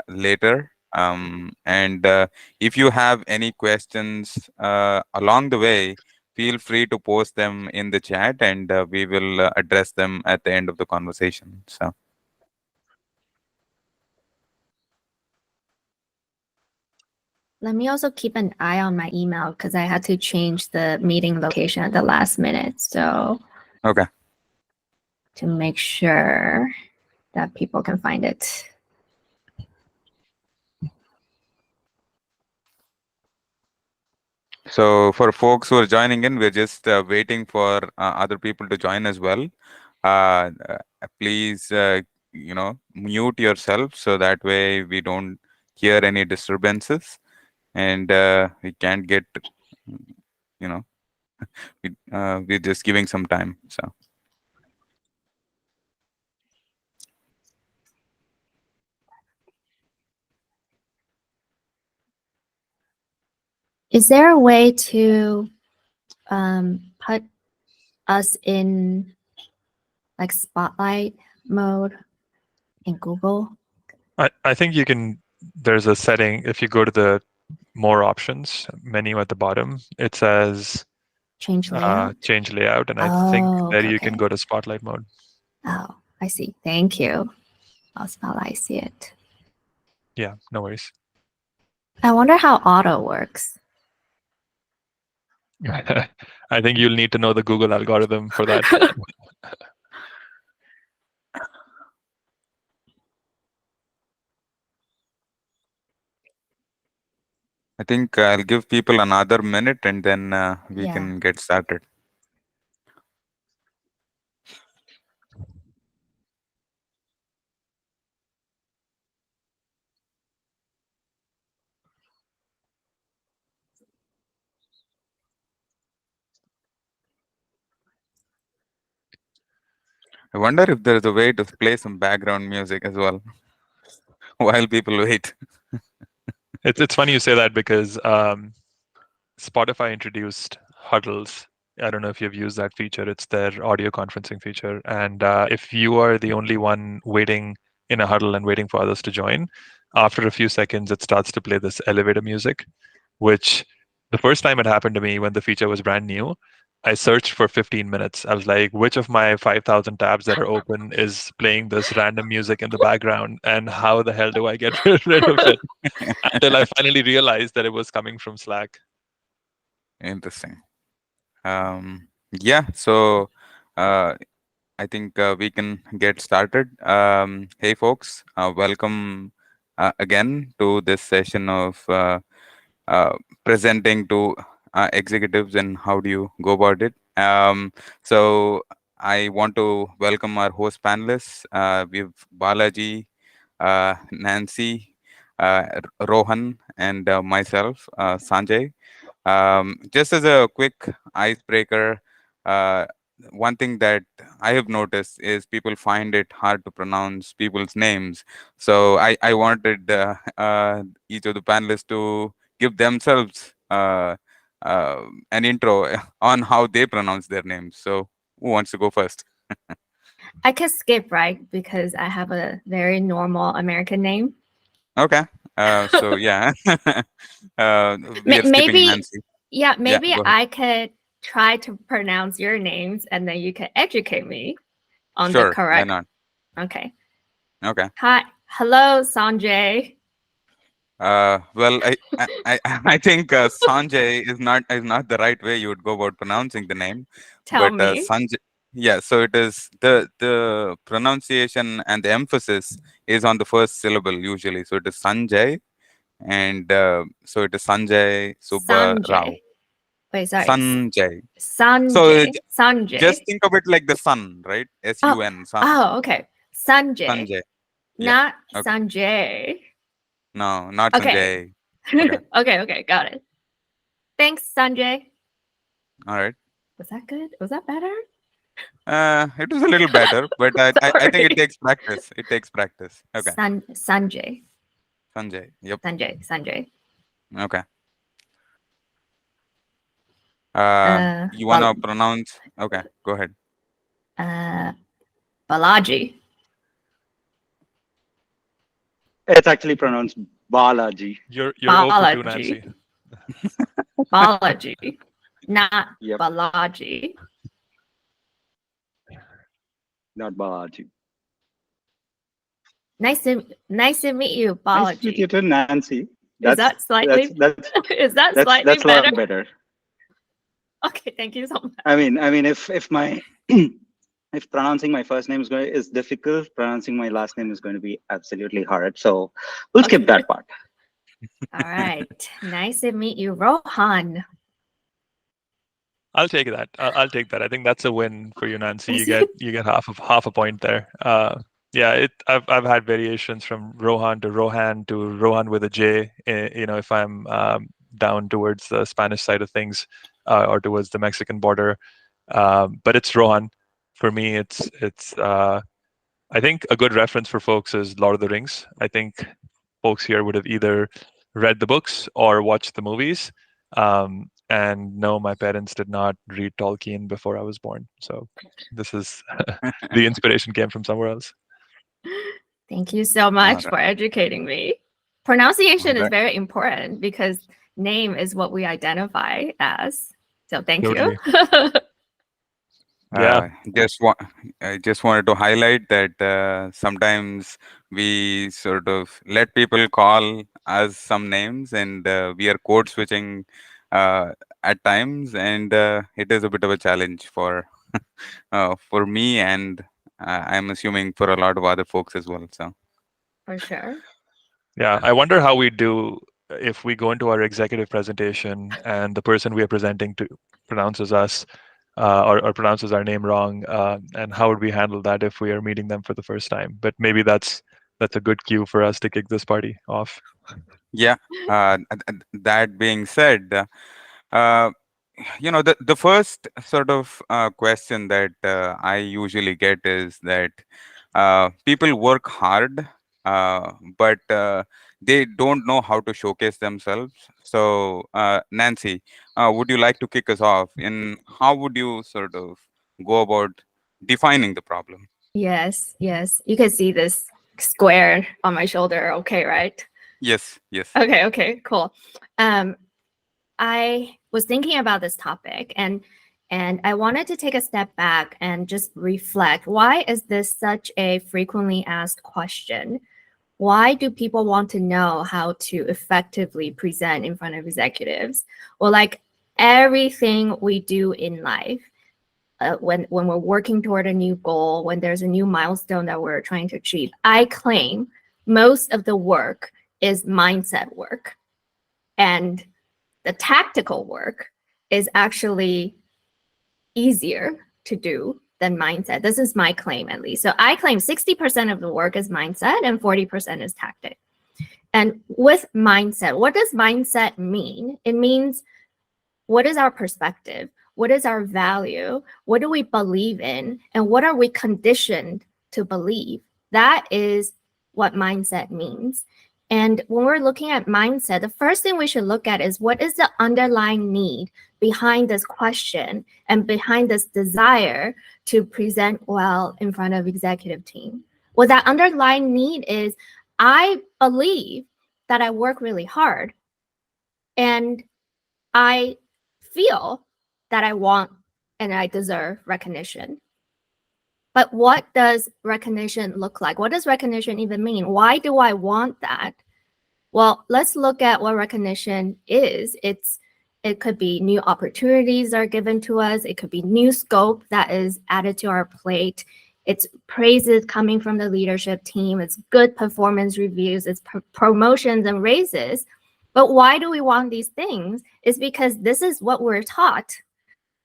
later. And if you have any questions along the way, feel free to post them in the chat, and we will address them at the end of the conversation. So, Let me also keep an eye on my email because I had to change the meeting location at the last minute. So, okay. to make sure that people can find it. So, for folks who are joining in, we're just waiting for other people to join as well. Please, mute yourself so that way we don't hear any disturbances, and we can't get, you know, we're just giving some time. So, Is there a way to put us in like spotlight mode in Google? I think you can. There's a setting. If you go to the more options menu at the bottom, it says change layout. Change layout, and I think there you can go to spotlight mode. Oh, I see. Thank you. I'll spotlight see it. Yeah, no worries. I wonder how auto works. I think you'll need to know the Google algorithm for that. I think I'll give people another minute, and then we can get started. I wonder if there's a way to play some background music as well while people wait. It's funny you say that because Spotify introduced huddles. I don't know if you've used that feature. It's their audio conferencing feature. And if you are the only one waiting in a huddle and waiting for others to join, after a few seconds, it starts to play this elevator music, which the first time it happened to me when the feature was brand new, I searched for 15 minutes. I was like, which of my 5,000 tabs that are open is playing this random music in the background? And how the hell do I get rid of it? Until I finally realized that it was coming from Slack. Interesting. Yeah, so I think we can get started. Hey, folks, welcome again to this session of uh, presenting to executives and how do you go about it. So I want to welcome our host panelists. We have Balaji, Nancy, Rohan, and myself, Sanjay. Just as a quick icebreaker, uh, one thing that I have noticed is people find it hard to pronounce people's names. So I wanted each of the panelists to give themselves an intro on how they pronounce their names. So who wants to go first? I can skip, right? Because I have a very normal American name. Okay. So yeah, we are skipping Maybe, Nancy. maybe Yeah, I could try to pronounce your names and then you can educate me on the sure. correct. Why not? Okay. Okay. Hi. Hello, Sanjay. Well, I think Sanjay is not the right way you would go about pronouncing the name, Tell but me. Sanjay. Yeah, so it is the pronunciation and the emphasis is on the first syllable usually. So it is Sanjay, and so it is Sanjay Subba Rao. Sanjay. Wait, sorry. Sanjay. So Sanjay. Sanjay. just think of it like the sun, right? S-U-N, sun. Oh, okay. Sanjay. Sanjay. Yeah. Not Okay. Sanjay. No, not Okay. Sanjay. Okay. Okay, got it. Thanks, Sanjay. All right. Was that good? Was that better? It was a little better, but I think it takes practice. It takes practice. Okay. Sanjay. Sanjay. Yep. Sanjay. Okay. You want to pronounce? Okay, go ahead. Balaji. It's actually pronounced Balaji. You're 0 for 2, Balaji. Nancy. Balaji, not Yep, Balaji. not Balaji. Nice to meet you, Nice to meet you Balaji. too, Nancy. Is that slightly is that slightly That's a lot better? better. Okay, thank you so much. I mean, if my if pronouncing my first name is difficult, pronouncing my last name is going to be absolutely hard. So we'll skip Okay. that part. All right. Nice to meet you, Rohan. I'll take that. I'll take that. I think that's a win for you, Nancy. Is You get half a point there. Yeah, I've had variations from Rohan to Rohan with a J. If I'm down towards the Spanish side of things, or towards the Mexican border, but it's Rohan. For me, it's. I think a good reference for folks is Lord of the Rings. I think folks here would have either read the books or watched the movies. And no, my parents did not read Tolkien before I was born. So this is the inspiration came from somewhere else. Thank you so All much right. for educating me. Pronunciation All is right. very important because name is what we identify as. So thank Totally. you. Yeah. Uh, just wa- I just wanted to highlight that sometimes we sort of let people call us some names, and we are code switching uh, at times, and it is a bit of a challenge for me, and I'm assuming for a lot of other folks as well. So For sure. Yeah. I wonder how we do if we go into our executive presentation and the person we are presenting to pronounces us or pronounces our name wrong, and how would we handle that if we are meeting them for the first time? But maybe that's a good cue for us to kick this party off. yeah. That being said, uh, the first sort of question that I usually get is that people work hard, but they don't know how to showcase themselves. So Nancy, would you like to kick us off in how would you sort of go about defining the problem? Yes, yes. You can see this square on my shoulder. Okay, right? Yes. Okay, cool. I was thinking about this topic and I wanted to take a step back and just reflect. Why is this such a frequently asked question? Why do people want to know how to effectively present in front of executives? Well, like everything we do in life, when we're working toward a new goal, when there's a new milestone that we're trying to achieve, I claim most of the work is mindset work. And the tactical work is actually easier to do than mindset. This is my claim, at least. So I claim 60% of the work is mindset and 40% is tactic. And with mindset, what does mindset mean? It means what is our perspective? What is our value? What do we believe in? And what are we conditioned to believe? That is what mindset means. And when we're looking at mindset, the first thing we should look at is what is the underlying need behind this question and behind this desire to present well in front of executive team. Well, that underlying need is I believe that I work really hard and I feel that I want and I deserve recognition. But what does recognition look like? What does recognition even mean? Why do I want that? Well, let's look at what recognition is. It could be new opportunities are given to us. It could be new scope that is added to our plate. It's praises coming from the leadership team. It's good performance reviews. It's promotions and raises. But why do we want these things? It's because this is what we're taught.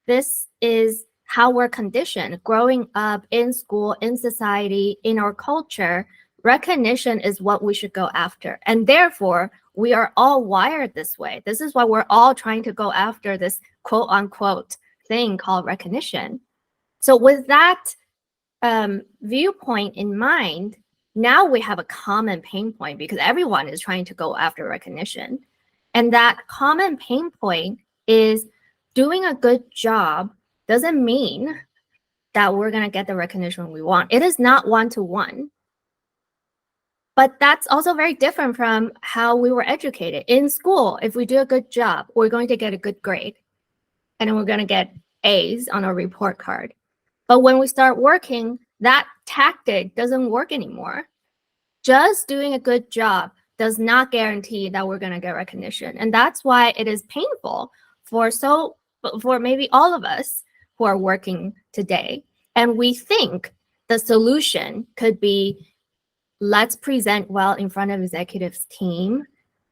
This is how we're conditioned growing up in school, in society, in our culture. Recognition is what we should go after. And therefore, we are all wired this way. This is why we're all trying to go after this quote unquote thing called recognition. So, with that viewpoint in mind, now we have a common pain point because everyone is trying to go after recognition. And that common pain point is doing a good job doesn't mean that we're going to get the recognition we want. It is not one-to-one. But that's also very different from how we were educated. In school, if we do a good job, we're going to get a good grade. And then we're going to get A's on our report card. But when we start working, that tactic doesn't work anymore. Just doing a good job does not guarantee that we're going to get recognition. And that's why it is painful for maybe all of us who are working today. And we think the solution could be, let's present well in front of executives team,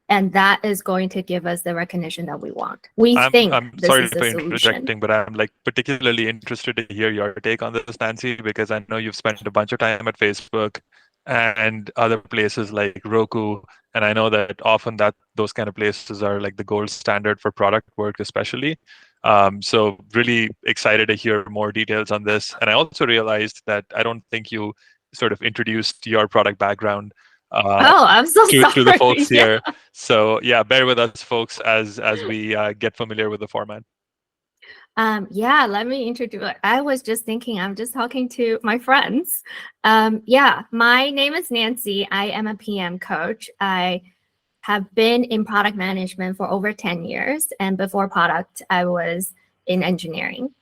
and that is going to give us the recognition that we want. I'm This sorry is the for solution. interjecting, but I'm like particularly interested to hear your take on this, Nancy, because I know you've spent a bunch of time at Facebook and other places like Roku, and I know that often that those kind of places are like the gold standard for product work, especially. So really excited to hear more details on this. And I also realized that I don't think you sort of introduced your product background Oh, I'm so sorry. through the folks here. So yeah, bear with us, folks, as we get familiar with the format. Yeah, let me introduce it. I was just thinking, I'm just talking to my friends. Yeah, my name is Nancy. I am a PM coach. I have been in product management for over 10 years. And before product, I was in engineering.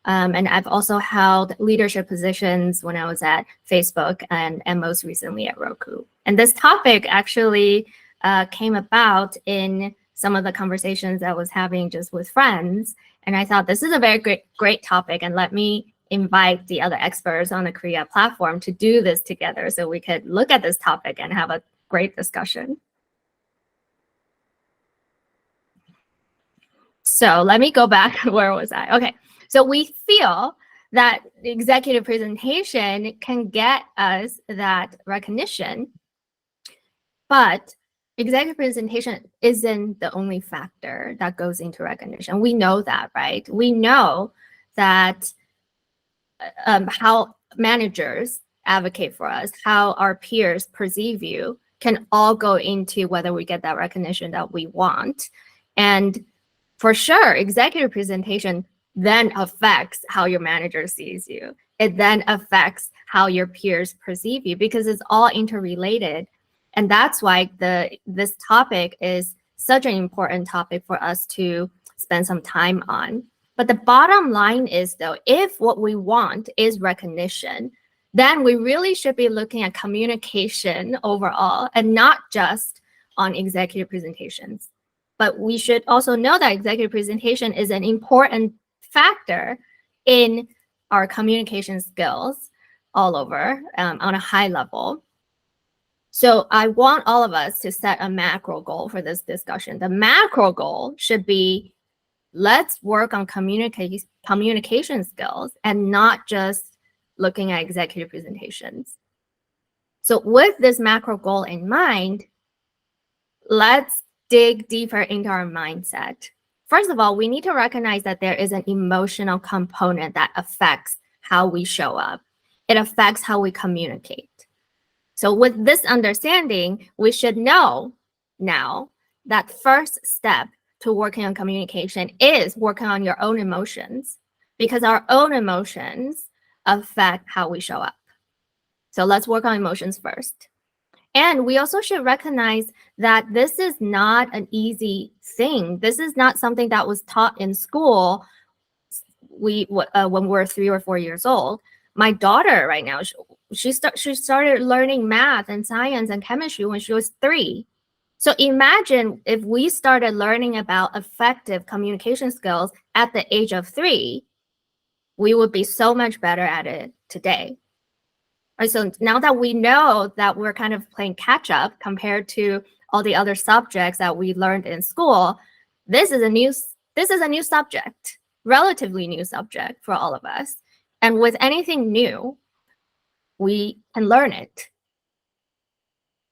And I've also held leadership positions when I was at Facebook and most recently at Roku. And this topic actually came about in some of the conversations I was having just with friends. And I thought this is a very great topic, and let me invite the other experts on the Korea platform to do this together so we could look at this topic and have a great discussion. So let me go back. Where was I? Okay. So we feel that the executive presentation can get us that recognition, but executive presentation isn't the only factor that goes into recognition. We know that, right? We know that how managers advocate for us, how our peers perceive you, can all go into whether we get that recognition that we want. And for sure, executive presentation then affects how your manager sees you. It then affects how your peers perceive you, because it's all interrelated. And that's why this topic is such an important topic for us to spend some time on. But the bottom line is, though, if what we want is recognition, then we really should be looking at communication overall and not just on executive presentations. But we should also know that executive presentation is an important factor in our communication skills all over on a high level. So I want all of us to set a macro goal for this discussion. The macro goal should be, let's work on communication skills and not just looking at executive presentations. So with this macro goal in mind, let's dig deeper into our mindset. First of all, we need to recognize that there is an emotional component that affects how we show up. It affects how we communicate. So with this understanding, we should know now that first step to working on communication is working on your own emotions, because our own emotions affect how we show up. So let's work on emotions first. And we also should recognize that this is not an easy thing. This is not something that was taught in school when we're 3 or 4 years old. My daughter right now, she started learning math and science and chemistry when she was 3. So imagine if we started learning about effective communication skills at the age of 3, we would be so much better at it today. Right, so now that we know that we're kind of playing catch up compared to all the other subjects that we learned in school, this is a new subject, relatively new subject for all of us. And with anything new, we can learn it.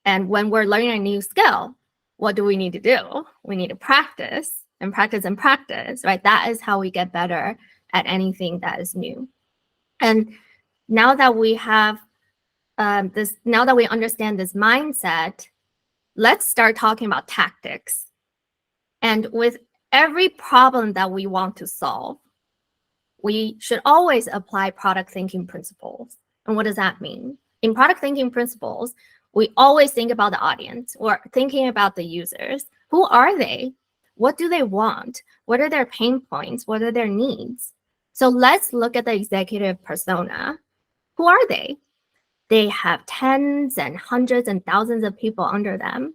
And when we're learning a new skill, what do we need to do? We need to practice and practice and practice, right? That is how we get better at anything that is new. And now that we have now that we understand this mindset, let's start talking about tactics. And with every problem that we want to solve, we should always apply product thinking principles. And what does that mean? In product thinking principles, We always think about the audience or thinking about the users. Who are they? What do they want? What are their pain points? What are their needs? So let's look at the executive persona. Who are they? They have tens and hundreds and thousands of people under them,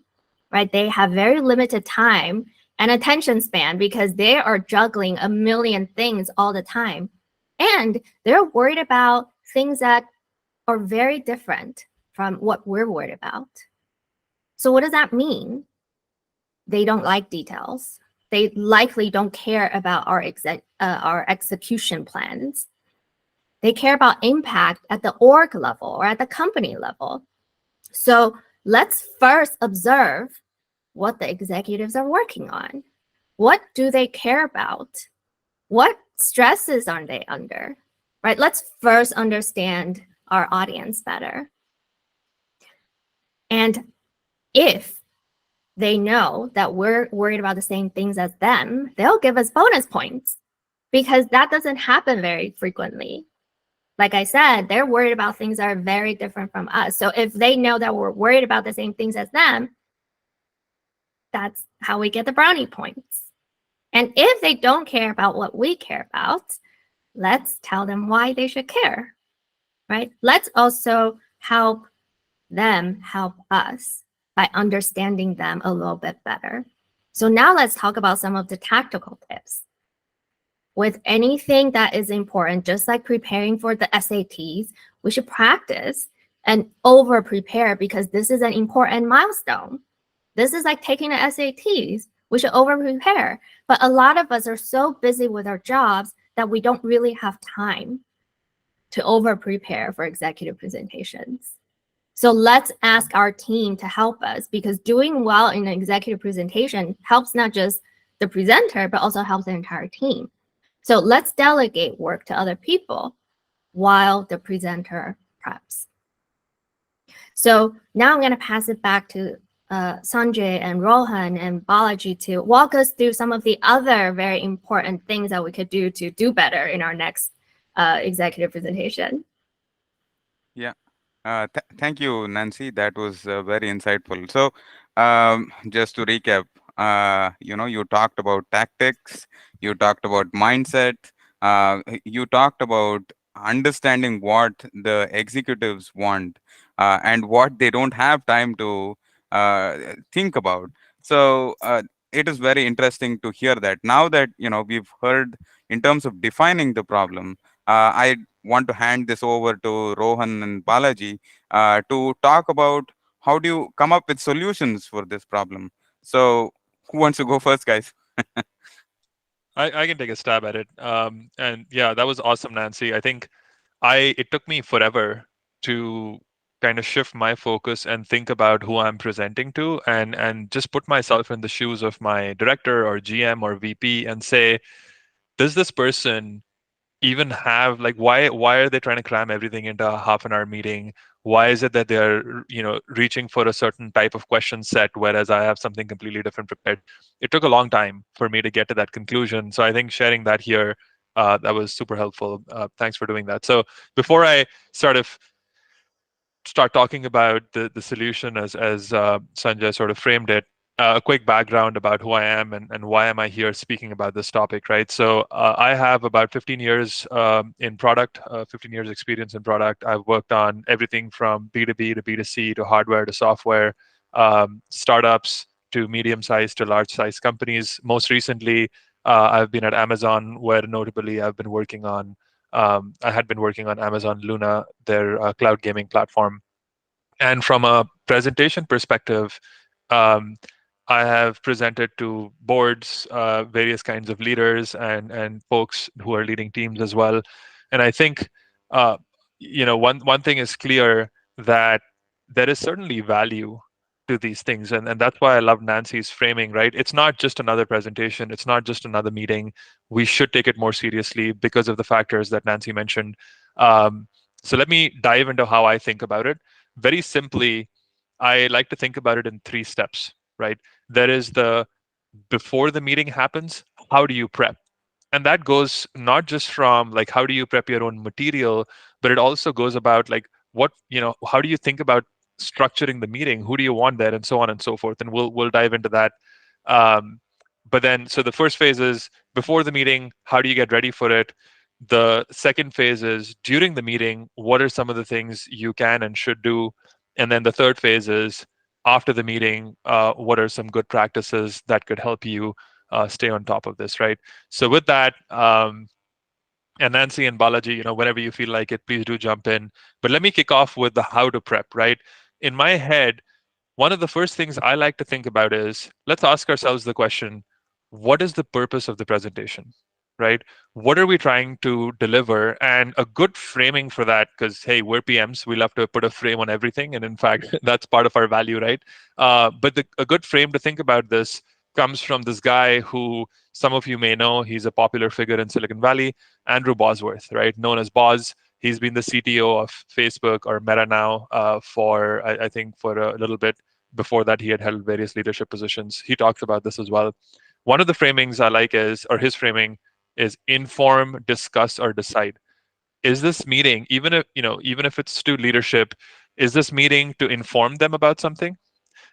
right? They have very limited time and attention span because they are juggling a million things all the time. And they're worried about things that are very different from what we're worried about. So what does that mean? They don't like details. They likely don't care about our execution plans. They care about impact at the org level or at the company level. So let's first observe what the executives are working on. What do they care about? What stresses are they under? Right? Let's first understand our audience better. And if they know that we're worried about the same things as them, they'll give us bonus points because that doesn't happen very frequently. Like I said, they're worried about things that are very different from us. So if they know that we're worried about the same things as them, that's how we get the brownie points. And if they don't care about what we care about, let's tell them why they should care, right? Let's also help them help us by understanding them a little bit better. So now let's talk about some of the tactical tips. With anything that is important, just like preparing for the SATs, we should practice and over prepare because this is an important milestone. This is like taking the SATs. We should over prepare. But a lot of us are so busy with our jobs that we don't really have time to over prepare for executive presentations. So let's ask our team to help us because doing well in an executive presentation helps not just the presenter, but also helps the entire team. So let's delegate work to other people while the presenter preps. So now I'm going to pass it back to Sanjay and Rohan and Balaji to walk us through some of the other very important things that we could do to do better in our next executive presentation. Yeah. Thank you, Nancy. That was very insightful. So, just to recap, you talked about tactics, you talked about mindset, you talked about understanding what the executives want and what they don't have time to think about. So, it is very interesting to hear that. Now that we've heard in terms of defining the problem, I want to hand this over to Rohan and Balaji to talk about how do you come up with solutions for this problem. So, who wants to go first, guys? I can take a stab at it. And yeah, that was awesome, Nancy. I think it took me forever to kind of shift my focus and think about who I'm presenting to and just put myself in the shoes of my director or GM or VP and say, does this person even have, like, why are they trying to cram everything into a half an hour meeting? Why is it that they're reaching for a certain type of question set whereas I have something completely different prepared? It took a long time for me to get to that conclusion, so I think sharing that here, that was super helpful. Thanks for doing that. So before I sort of start talking about the solution as Sanjay sort of framed it, a quick background about who I am and why am I here speaking about this topic, right? So I have about 15 years in product, 15 years experience in product. I've worked on everything from B2B to B2C to hardware to software, startups to medium-sized to large-sized companies. Most recently, I've been at Amazon, where notably I've been working on I had been working on Amazon Luna, their cloud gaming platform. And from a presentation perspective, um, I have presented to boards, various kinds of leaders, and folks who are leading teams as well. And I think, one thing is clear, that there is certainly value to these things, and that's why I love Nancy's framing. Right, it's not just another presentation, it's not just another meeting. We should take it more seriously because of the factors that Nancy mentioned. So let me dive into how I think about it. Very simply, I like to think about it in 3 steps. Right, there is the before the meeting happens, how do you prep? And that goes not just from like how do you prep your own material, but it also goes about like how do you think about structuring the meeting, who do you want there, and so on and so forth. And we'll dive into that. Um, but then, so the first phase is before the meeting, how do you get ready for it? The second phase is during the meeting, what are some of the things you can and should do? And then the third phase is after the meeting, what are some good practices that could help you stay on top of this, right? So with that, and Nancy and Balaji, whenever you feel like it, please do jump in. But let me kick off with the how to prep, right? In my head, one of the first things I like to think about is let's ask ourselves the question, what is the purpose of the presentation? Right? What are we trying to deliver? And a good framing for that, because hey, we're PMs, we love to put a frame on everything. And in fact, that's part of our value, right? But a good frame to think about this comes from this guy who some of you may know. He's a popular figure in Silicon Valley, Andrew Bosworth, right? Known as Boz. He's been the CTO of Facebook or Meta now for, I think, for a little bit. Before that, he had held various leadership positions. He talks about this as well. One of the framings I like is, or his framing is inform, discuss, or decide. Is this meeting, even if it's to leadership, is this meeting to inform them about something?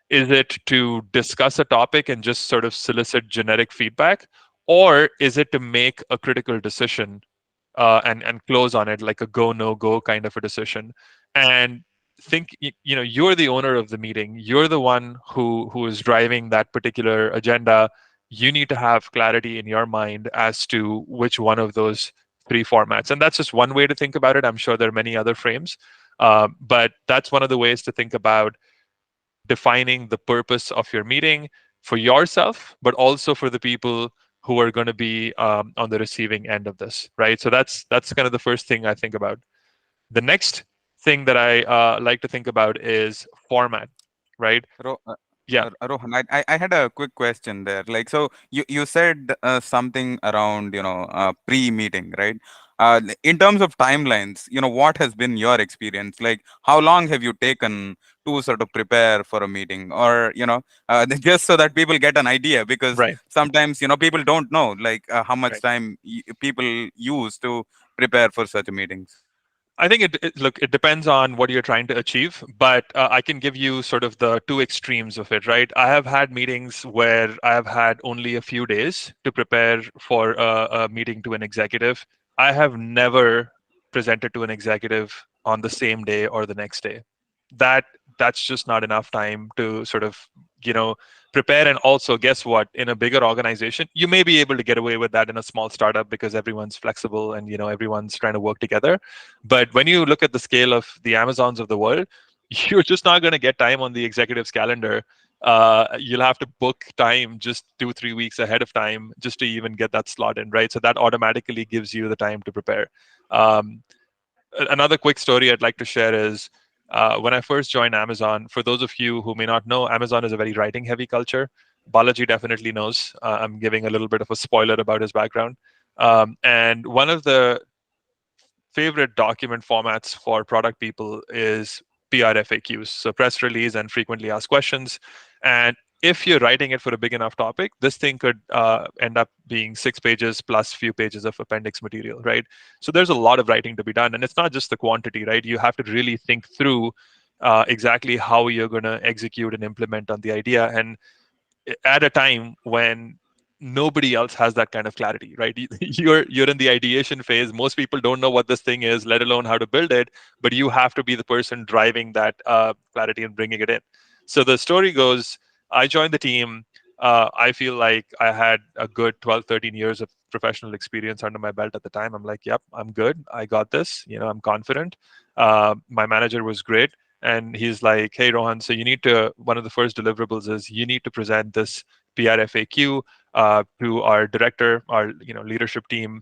Is it to discuss a topic and just sort of solicit generic feedback? Or is it to make a critical decision and close on it, like a go no go kind of a decision? And think, you're the owner of the meeting. You're the one who is driving that particular agenda. You need to have clarity in your mind as to which one of those three formats. And that's just one way to think about it. I'm sure there are many other frames, but that's one of the ways to think about defining the purpose of your meeting for yourself, but also for the people who are going to be on the receiving end of this, right? So that's kind of the first thing I think about. The next thing that I like to think about is format, right? Ro- Yeah, Rohan, I had a quick question there. Like, so you said something around, pre-meeting, right? In terms of timelines, what has been your experience? Like, how long have you taken to sort of prepare for a meeting, or just so that people get an idea, because right, sometimes people don't know like how much right. time people use to prepare for such meetings. I think look, it depends on what you're trying to achieve, but I can give you sort of the two extremes of it, right? I have had meetings where I have had only a few days to prepare for a meeting to an executive. I have never presented to an executive on the same day or the next day. That that's just not enough time to sort of, you know, prepare. And also, guess what? In a bigger organization, you may be able to get away with that in a small startup because everyone's flexible and everyone's trying to work together. But when you look at the scale of the Amazons of the world, you're just not going to get time on the executive's calendar. You'll have to book time just 2-3 weeks ahead of time just to even get that slot in, right? So that automatically gives you the time to prepare. Um, Another quick story I'd like to share is when I first joined Amazon. For those of you who may not know, Amazon is a very writing heavy culture. Balaji definitely knows. I'm giving a little bit of a spoiler about his background. And one of the favorite document formats for product people is PR FAQs, so press release and frequently asked questions. And if you're writing it for a big enough topic, this thing could end up being 6 pages plus few pages of appendix material, right? So there's a lot of writing to be done, and it's not just the quantity, right? You have to really think through exactly how you're going to execute and implement on the idea. And at a time when nobody else has that kind of clarity, right? You're in the ideation phase. Most people don't know what this thing is, let alone how to build it, but you have to be the person driving that clarity and bringing it in. So the story goes, I joined the team. I feel like I had a good 12, 13 years of professional experience under my belt at the time. I'm like, yep, I'm good, I got this, I'm confident. My manager was great, and he's like, hey Rohan, so you need to, one of the first deliverables is you need to present this PR FAQ to our director, our leadership team.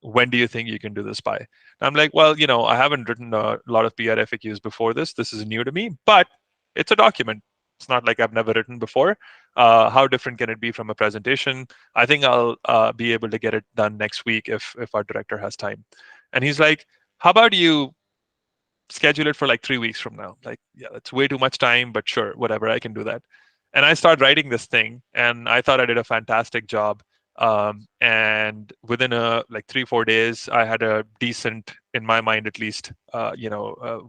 When do you think you can do this by? And I'm like, well, I haven't written a lot of PR FAQs before this. This is new to me, but it's a document. It's not like I've never written before. How different can it be from a presentation? I think I'll be able to get it done next week if our director has time. And he's like, how about you schedule it for like 3 weeks from now? Like, yeah, that's way too much time, but sure, whatever, I can do that. And I started writing this thing, and I thought I did a fantastic job. And within like 3-4 days, I had a decent, in my mind at least,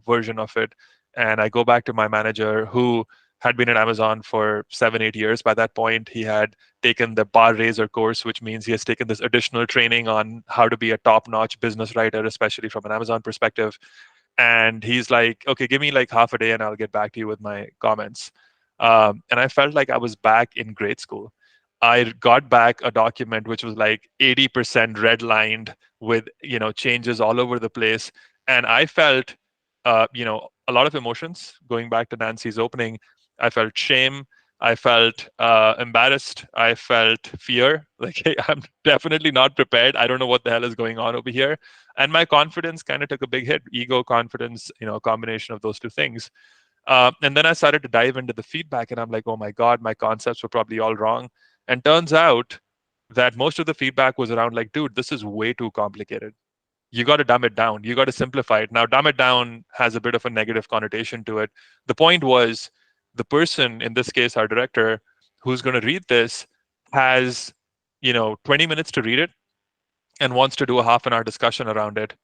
version of it. And I go back to my manager, who had been at Amazon for 7-8 years. By that point, he had taken the bar raiser course, which means he has taken this additional training on how to be a top-notch business writer, especially from an Amazon perspective. And he's like, okay, give me like half a day and I'll get back to you with my comments. And I felt like I was back in grade school. I got back a document which was like 80% redlined with, changes all over the place. And I felt, a lot of emotions. Going back to Nancy's opening, I felt shame. I felt embarrassed. I felt fear. Like, hey, I'm definitely not prepared. I don't know what the hell is going on over here. And my confidence kind of took a big hit. Ego, confidence, a combination of those two things. And then I started to dive into the feedback, and I'm like, oh my God, my concepts were probably all wrong. And turns out that most of the feedback was around like, dude, this is way too complicated. You got to dumb it down. You got to simplify it. Now, dumb it down has a bit of a negative connotation to it. The point was, the person, in this case, our director, who's going to read this, has 20 minutes to read it and wants to do a half an hour discussion around it.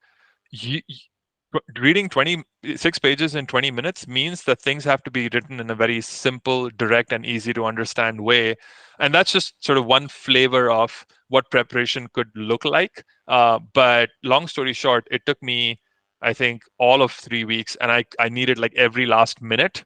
Reading 26 pages in 20 minutes means that things have to be written in a very simple, direct, and easy to understand way. And that's just sort of one flavor of what preparation could look like. But long story short, it took me, I think, all of 3 weeks, and I needed like every last minute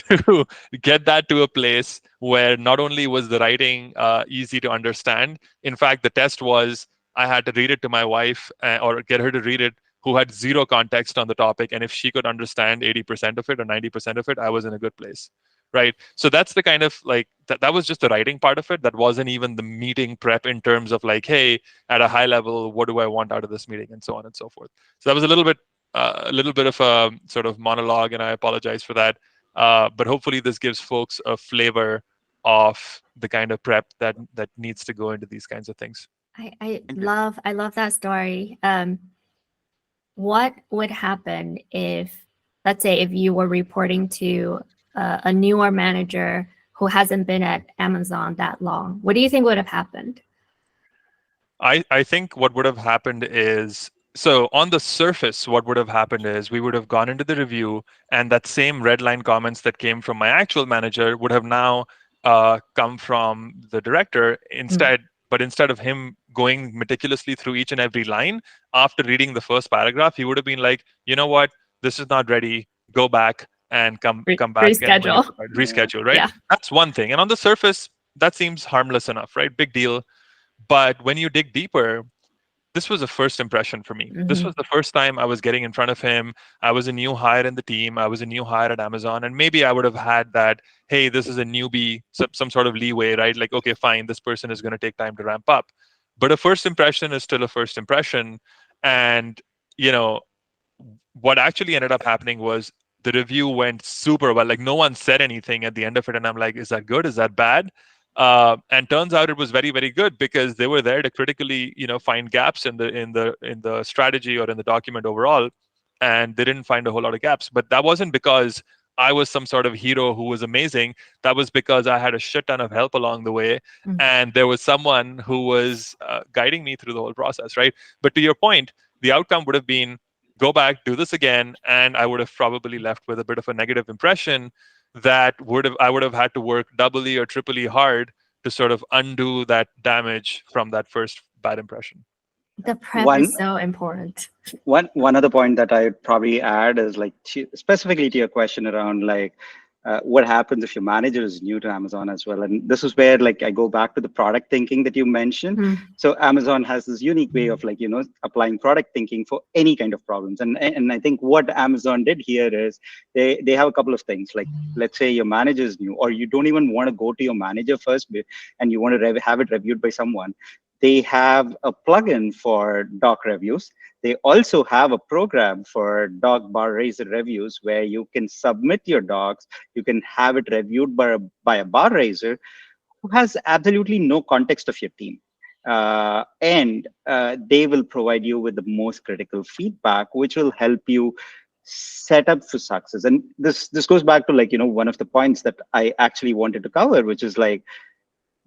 to get that to a place where not only was the writing easy to understand. In fact, the test was I had to read it to my wife, or get her to read it, who had zero context on the topic. And if she could understand 80% of it or 90% of it, I was in a good place. Right. So that's the kind of like, that was just the writing part of it. That wasn't even the meeting prep in terms of like, hey, at a high level, what do I want out of this meeting, and so on and so forth. So that was a little bit of a sort of monologue, and I apologize for that. But hopefully this gives folks a flavor of the kind of prep that needs to go into these kinds of things. I love that story. What would happen if, let's say, if you were reporting to a newer manager who hasn't been at Amazon that long? What do you think would have happened? I think what would have happened is, so on the surface, what would have happened is we would have gone into the review, and that same red line comments that came from my actual manager would have now come from the director instead. But instead of him going meticulously through each and every line, after reading the first paragraph, he would have been like, you know what, this is not ready. Go back and come back reschedule. And reschedule, right? Yeah. That's one thing. And on the surface, that seems harmless enough, right? Big deal. But when you dig deeper, this was a first impression for me. This was the first time I was getting in front of him. I was a new hire in the team. I was a new hire at Amazon. And maybe I would have had that, hey, this is a newbie, some sort of leeway, right? Like, okay, fine, this person is going to take time to ramp up. But a first impression is still a first impression. And, what actually ended up happening was the review went super well. Like, no one said anything at the end of it. And I'm like, is that good? Is that bad? And turns out it was very, very good, because they were there to critically, find gaps in the strategy or in the document overall, and they didn't find a whole lot of gaps. But that wasn't because I was some sort of hero who was amazing. That was because I had a shit ton of help along the way, and there was someone who was guiding me through the whole process, right? But to your point, the outcome would have been, go back, do this again, and I would have probably left with a bit of a negative impression that I would have had to work doubly or triply hard to sort of undo that damage from that first bad impression. The prep is so important. One other point that I'd probably add is like specifically to your question around like what happens if your manager is new to Amazon as well. And this is where like I go back to the product thinking that you mentioned. So Amazon has this unique way of like, applying product thinking for any kind of problems. And I think what Amazon did here is they have a couple of things. Like, let's say your manager is new, or you don't even want to go to your manager first and you want to have it reviewed by someone. They have a plugin for doc reviews. They also have a program for doc bar raiser reviews where you can submit your docs. You can have it reviewed by a bar raiser who has absolutely no context of your team. And they will provide you with the most critical feedback, which will help you set up for success. And this goes back to like, one of the points that I actually wanted to cover, which is like,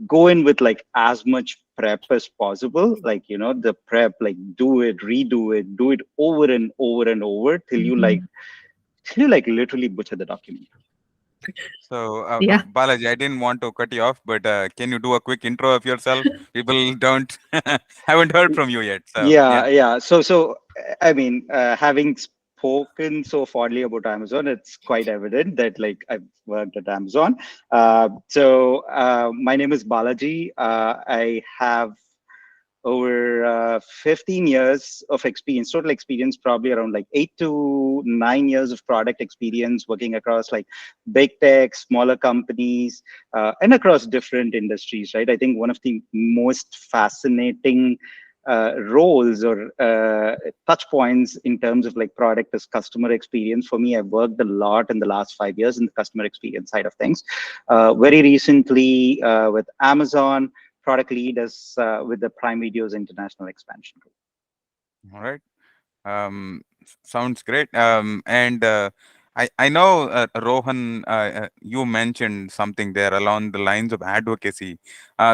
go in with like as much prep as possible. Like, the prep, like do it, redo it, do it over and over and over till you like you like literally butcher the document. So, Yeah. Balaji, I didn't want to cut you off, but can you do a quick intro of yourself? People don't haven't heard from you yet. So, yeah. Yeah. So I mean, having spoken so fondly about Amazon, it's quite evident that like I've worked at Amazon. So my name is Balaji. I have over 15 years of experience, total experience, probably around like 8 to 9 years of product experience working across like big tech, smaller companies, and across different industries, right? I think one of the most fascinating roles or touch points in terms of like product is customer experience. For me, I've worked a lot in the last 5 years in the customer experience side of things. Very recently with Amazon, product lead is with the Prime Video's international expansion group. All right. Sounds great. And I know, Rohan, you mentioned something there along the lines of advocacy.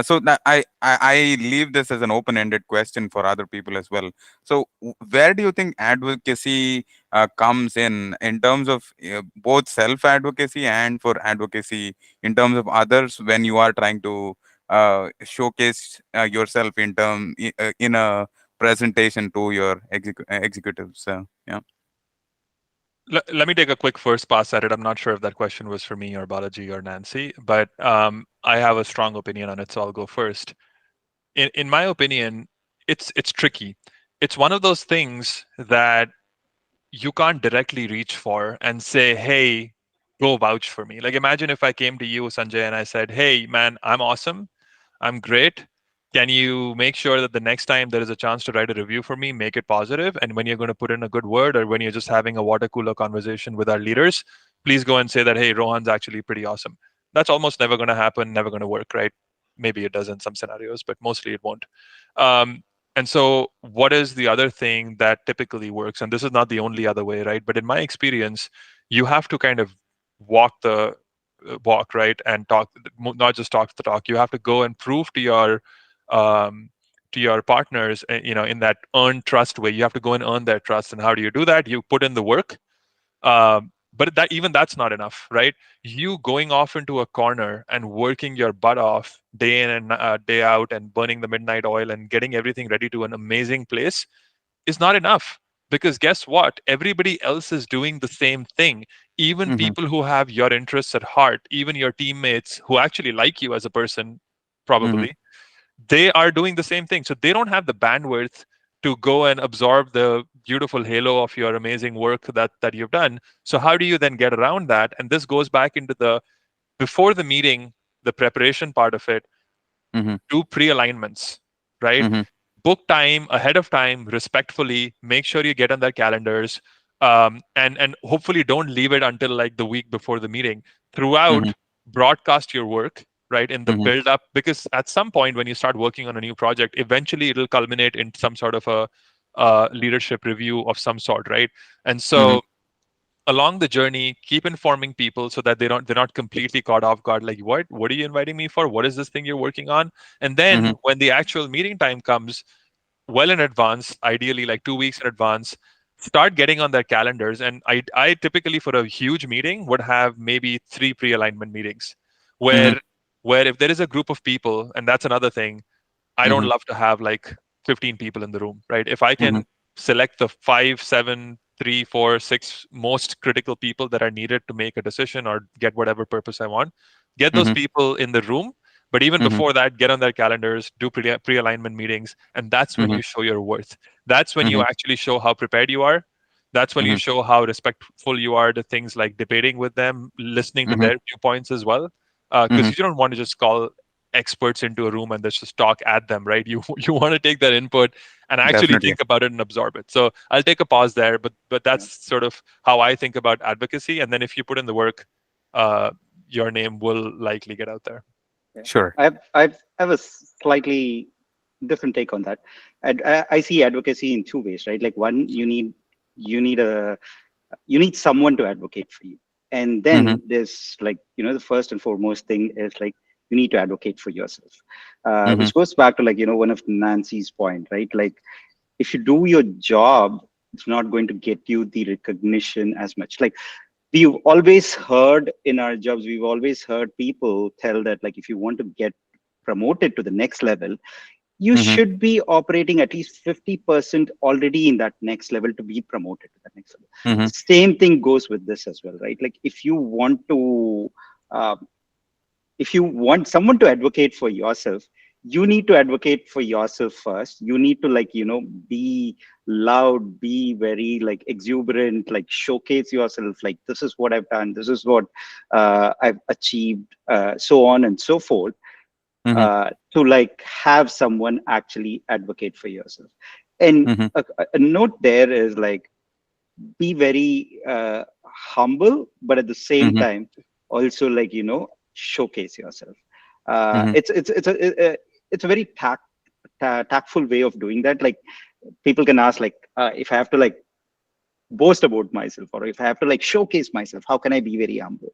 So that I leave this as an open-ended question for other people as well. So where do you think advocacy comes in terms of both self-advocacy and for advocacy in terms of others when you are trying to showcase yourself in a presentation to your executives. So, yeah. Let me take a quick first pass at it. I'm not sure if that question was for me or Balaji or Nancy, but I have a strong opinion on it, so I'll go first. In my opinion, it's tricky. It's one of those things that you can't directly reach for and say, hey, go vouch for me. Like imagine if I came to you, Sanjay, and I said, hey, man, I'm awesome. I'm great. Can you make sure that the next time there is a chance to write a review for me, make it positive? And when you're going to put in a good word or when you're just having a water cooler conversation with our leaders, please go and say that, hey, Rohan's actually pretty awesome. That's almost never going to happen, never going to work, right? Maybe it does in some scenarios, but mostly it won't. And so, what is the other thing that typically works? And this is not the only other way, right? But in my experience, you have to kind of walk the walk, right, and talk, not just talk the talk. You have to go and prove um, to your partners, in that earn trust way. You have to go and earn their trust. And how do you do that? You put in the work. But that's not enough, right? You going off into a corner and working your butt off day in and day out and burning the midnight oil and getting everything ready to an amazing place is not enough, because guess what, everybody else is doing the same thing. Even Mm-hmm, people who have your interests at heart, even your teammates who actually like you as a person, mm-hmm, probably they are doing the same thing. So they don't have the bandwidth to go and absorb the beautiful halo of your amazing work that you've done. So how do you then get around that? And this goes back into the before the meeting, the preparation part of it. mm-hmm, Do pre-alignments, right? mm-hmm, Book time ahead of time respectfully. Make sure you get on their calendars, and hopefully don't leave it until like the week before the meeting. mm-hmm, Throughout, broadcast your work, right, in the mm-hmm, build up, because at some point when you start working on a new project, eventually it'll culminate in some sort of a leadership review of some sort, right? And mm-hmm, so along the journey, keep informing people so that they're not completely caught off guard, like what are you inviting me for, what is this thing you're working on? And then mm-hmm, when the actual meeting time comes, well in advance, ideally like 2 weeks in advance, start getting on their calendars. And I typically for a huge meeting would have maybe 3 pre-alignment meetings mm-hmm, where if there is a group of people, and that's another thing, I don't mm-hmm, love to have like 15 people in the room, right? If I mm-hmm, can select the 5, 7, 3, 4, 6 most critical people that are needed to make a decision or get whatever purpose I want, get those mm-hmm, people in the room. But even mm-hmm, before that, get on their calendars, do pre-alignment meetings, and that's when mm-hmm, you show your worth. That's when you mm-hmm, actually show how prepared you are. That's when you mm-hmm, show how respectful you are to things like debating with them, listening to mm-hmm, their viewpoints as well. Because mm-hmm. you don't want to just call experts into a room and just talk at them, right? You want to take that input and actually Definitely. think about it and absorb it. So I'll take a pause there, but Yeah. that's sort of how I think about advocacy. And then if you put in the work, uh, your name will likely get out there. Yeah. Sure. I have a slightly different take on that. I see advocacy in two ways, right? Like one, you need a you need someone to advocate for you, and Mm-hmm, then there's like the first and foremost thing is like you need to advocate for yourself, mm-hmm, which goes back to like one of Nancy's point, right? Like if you do your job, it's not going to get you the recognition as much. Like we've always heard in our jobs, we've always heard people tell that, like, if you want to get promoted to the next level, you Mm-hmm. should be operating at least 50% already in that next level to be promoted to that next level. Mm-hmm. The same thing goes with this as well, right? Like, if you want to, uh, if you want someone to advocate for yourself, you need to advocate for yourself first. You need to, like, be loud, be very, like, exuberant, like, showcase yourself, like, this is what I've done, this is what I've achieved, so on and so forth, Mm-hmm. to, like, have someone actually advocate for yourself. And Mm-hmm. a note there is, like, be very humble, but at the same Mm-hmm. time also, like, showcase yourself. Mm-hmm. It's a very tactful way of doing that. Like, people can ask, like, if I have to, like, boast about myself, or if I have to, like, showcase myself, how can I be very humble?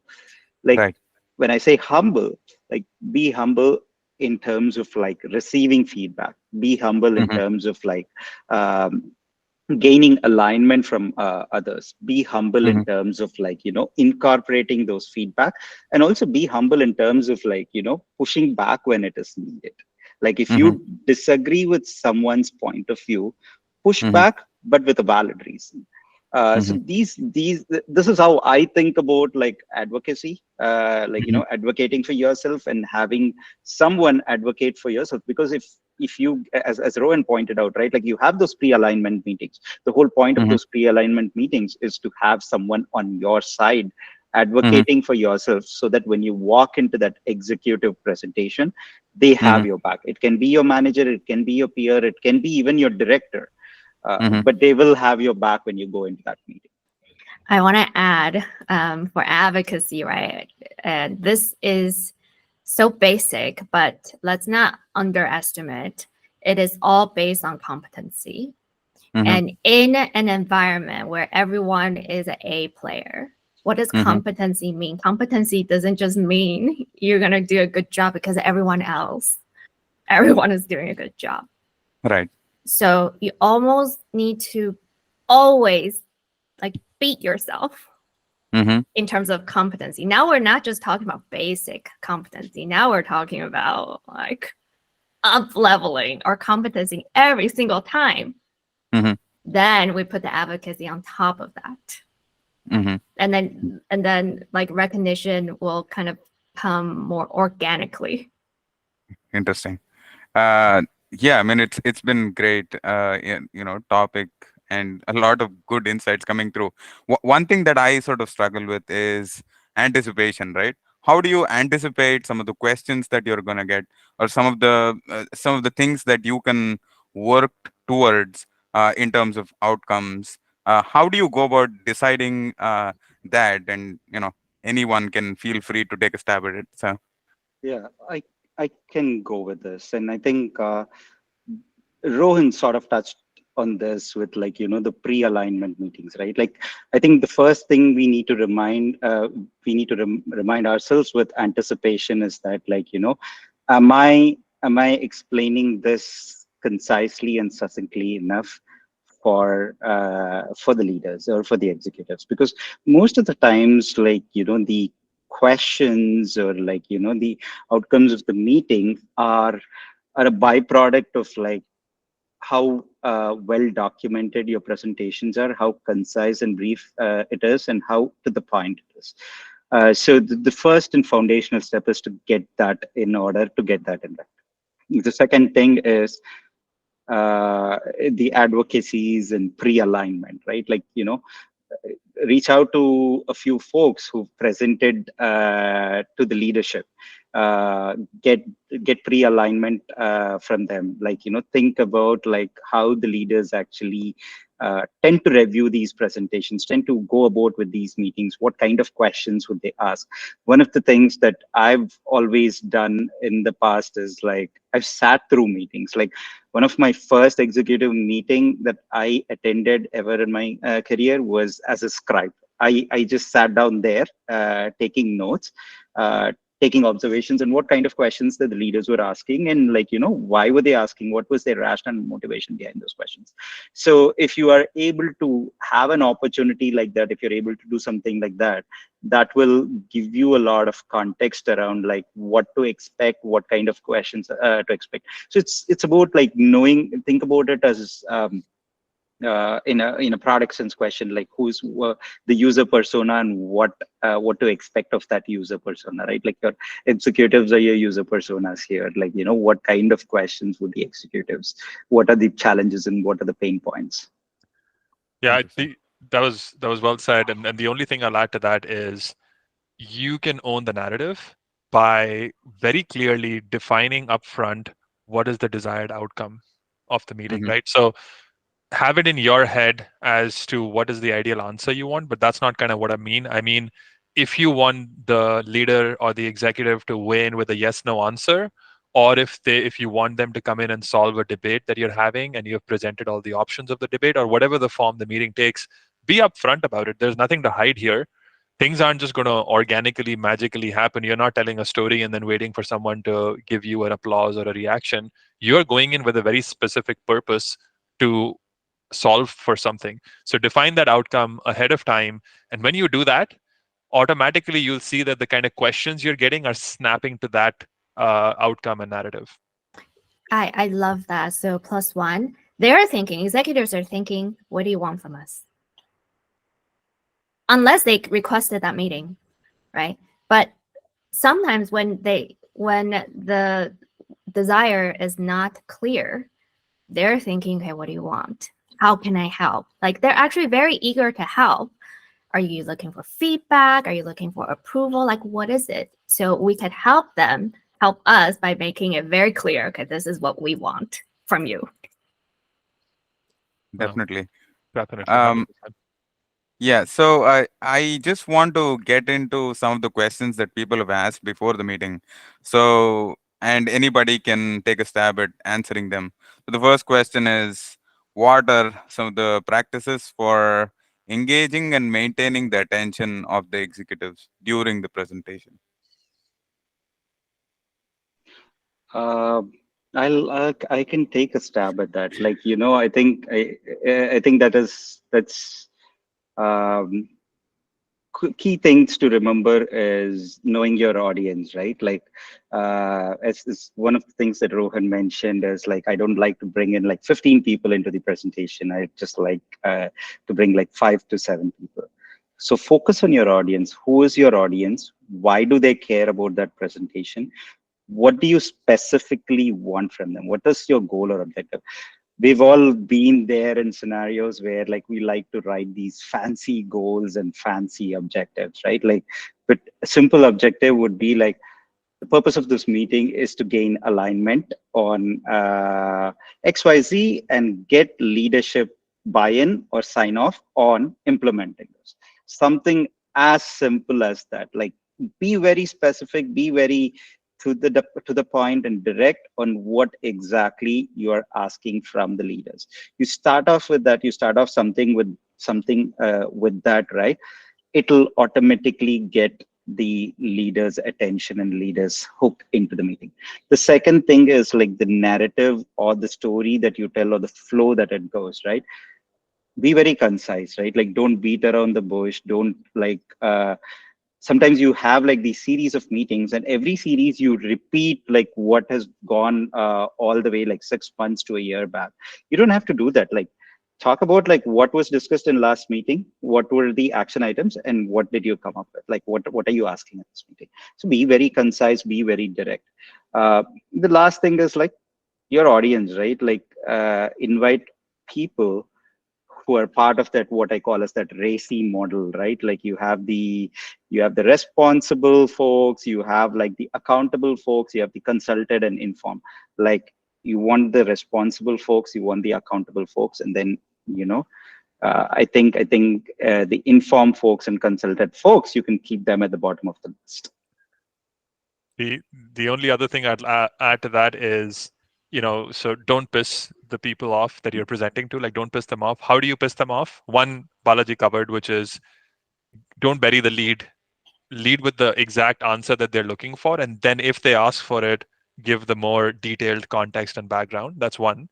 Like, Right. when I say humble, like, be humble in terms of, like, receiving feedback, be humble in Mm-hmm. terms of, like, um, gaining alignment from others, be humble in Mm-hmm. terms of, like, incorporating those feedback, and also be humble in terms of, like, pushing back when it is needed. Like, if Mm-hmm. you disagree with someone's point of view, push Mm-hmm. back, but with a valid reason. So Mm-hmm. this is how I think about, like, advocacy, like, Mm-hmm. advocating for yourself and having someone advocate for yourself. Because if you, as Rowan pointed out, right, like, you have those pre-alignment meetings. The whole point of Mm-hmm. those pre-alignment meetings is to have someone on your side Mm-hmm. advocating for yourself, so that when you walk into that executive presentation, they Mm-hmm. have your back. It can be your manager, it can be your peer, it can be even your director, Mm-hmm. but they will have your back when you go into that meeting. I want to add for advocacy, right? And this is so basic, but let's not underestimate. It is all based on competency. Mm-hmm. And in an environment where everyone is an A player, what does Mm-hmm. competency mean? Competency doesn't just mean you're going to do a good job because everyone is doing a good job. Right. So you almost need to always like beat yourself Mm-hmm. in terms of competency. Now we're not just talking about basic competency. Now we're talking about like up leveling our competency every single time. Mm-hmm. Then we put the advocacy on top of that. Mm-hmm. And then like recognition will kind of come more organically. Interesting. Uh, yeah, I mean it's been great. Topic and a lot of good insights coming through. One thing that I sort of struggle with is anticipation, right? How do you anticipate some of the questions that you're gonna get, or some of the things that you can work towards in terms of outcomes? How do you go about deciding that? And anyone can feel free to take a stab at it. So. Yeah, I can go with this, and I think Rohan sort of touched on this with, like, the pre-alignment meetings, right? Like, I think the first thing we need to remind ourselves with anticipation is that, like, am I explaining this concisely and succinctly enough for the leaders or for the executives? Because most of the times, like, the questions, or, like, the outcomes of the meeting are a byproduct of, like, how well documented your presentations are, how concise and brief it is, and how to the point it is. So the first and foundational step is to get that in order, to get that in right. The second thing is the advocacies and pre-alignment, right? Like, reach out to a few folks who've presented to the leadership, uh, get get pre-alignment from them. Like, think about, like, how the leaders actually tend to review these presentations, tend to go about with these meetings, what kind of questions would they ask. One of the things that I've always done in the past is, like, I've sat through meetings. Like, one of my first executive meeting that I attended ever in my career was as a scribe. I just sat down there taking notes, uh, taking observations and what kind of questions that the leaders were asking, and like, why were they asking, what was their rational motivation behind those questions. So if you are able to have an opportunity like that, if you're able to do something like that, that will give you a lot of context around like what to expect, what kind of questions to expect. So it's about like knowing, think about it as in a product sense question, like who's the user persona and what to expect of that user persona, right? Like your executives are your user personas here. Like, what kind of questions would the executives, what are the challenges and what are the pain points? Yeah, Interesting. that was well said. And the only thing I'll add to that is you can own the narrative by very clearly defining upfront what is the desired outcome of the meeting, Hmm. right? So have it in your head as to what is the ideal answer you want, but that's not kind of what I mean. I mean, if you want the leader or the executive to weigh in with a yes no answer, or if you want them to come in and solve a debate that you're having and you have presented all the options of the debate, or whatever the form the meeting takes, be upfront about it. There's nothing to hide here. Things aren't just going to organically magically happen. You're not telling a story and then waiting for someone to give you an applause or a reaction. You're going in with a very specific purpose to solve for something. So define that outcome ahead of time. And when you do that, automatically you'll see that the kind of questions you're getting are snapping to that outcome and narrative. I love that. So +1, they're thinking, executives are thinking, what do you want from us? Unless they requested that meeting, right? But sometimes when the desire is not clear, they're thinking, okay, what do you want? How can I help? Like they're actually very eager to help. Are you looking for feedback? Are you looking for approval? Like what is it? So we could help them help us by making it very clear, okay, this is what we want from you. Definitely. Definitely, Um, 100%. Yeah, so I just want to get into some of the questions that people have asked before the meeting. So, and anybody can take a stab at answering them. So the first question is, what are some of the practices for engaging and maintaining the attention of the executives during the presentation? uh, I can take a stab at that. Like, I think that's um, key things to remember is knowing your audience, right? Like, as one of the things that Rohan mentioned is like, I don't like to bring in like 15 people into the presentation. I just like to bring like 5 to 7 people. So focus on your audience. Who is your audience? Why do they care about that presentation? What do you specifically want from them? What is your goal or objective? We've all been there in scenarios where like we like to write these fancy goals and fancy objectives, right? Like, but a simple objective would be like, the purpose of this meeting is to gain alignment on XYZ and get leadership buy-in or sign off on implementing this. Something as simple as that. Like, be very specific, be very to the point and direct on what exactly you are asking from the leaders. You start off with that. You start off something with that, right? It'll automatically get the leaders attention and leaders hooked into the meeting. The second thing is like the narrative or the story that you tell or the flow that it goes, right? Be very concise, right? Like, don't beat around the bush. Don't like sometimes you have like these series of meetings, and every series you repeat like what has gone all the way like 6 months to a year back. You don't have to do that. Like, talk about like what was discussed in last meeting, what were the action items, and what did you come up with, like what are you asking at this meeting. So be very concise, be very direct. The last thing is like your audience, right? Like, invite people who are part of that, what I call as that racy model, right? Like, you have the responsible folks, you have like the accountable folks, you have the consulted and informed. Like, you want the responsible folks, you want the accountable folks, and then I think the informed folks and consulted folks, you can keep them at the bottom of the list. The the only other thing I'd add to that is, so don't piss the people off that you're presenting to. Like, don't piss them off. How do you piss them off? One, Balaji covered, which is don't bury the lead lead with the exact answer that they're looking for, and then if they ask for it, give the more detailed context and background. That's one.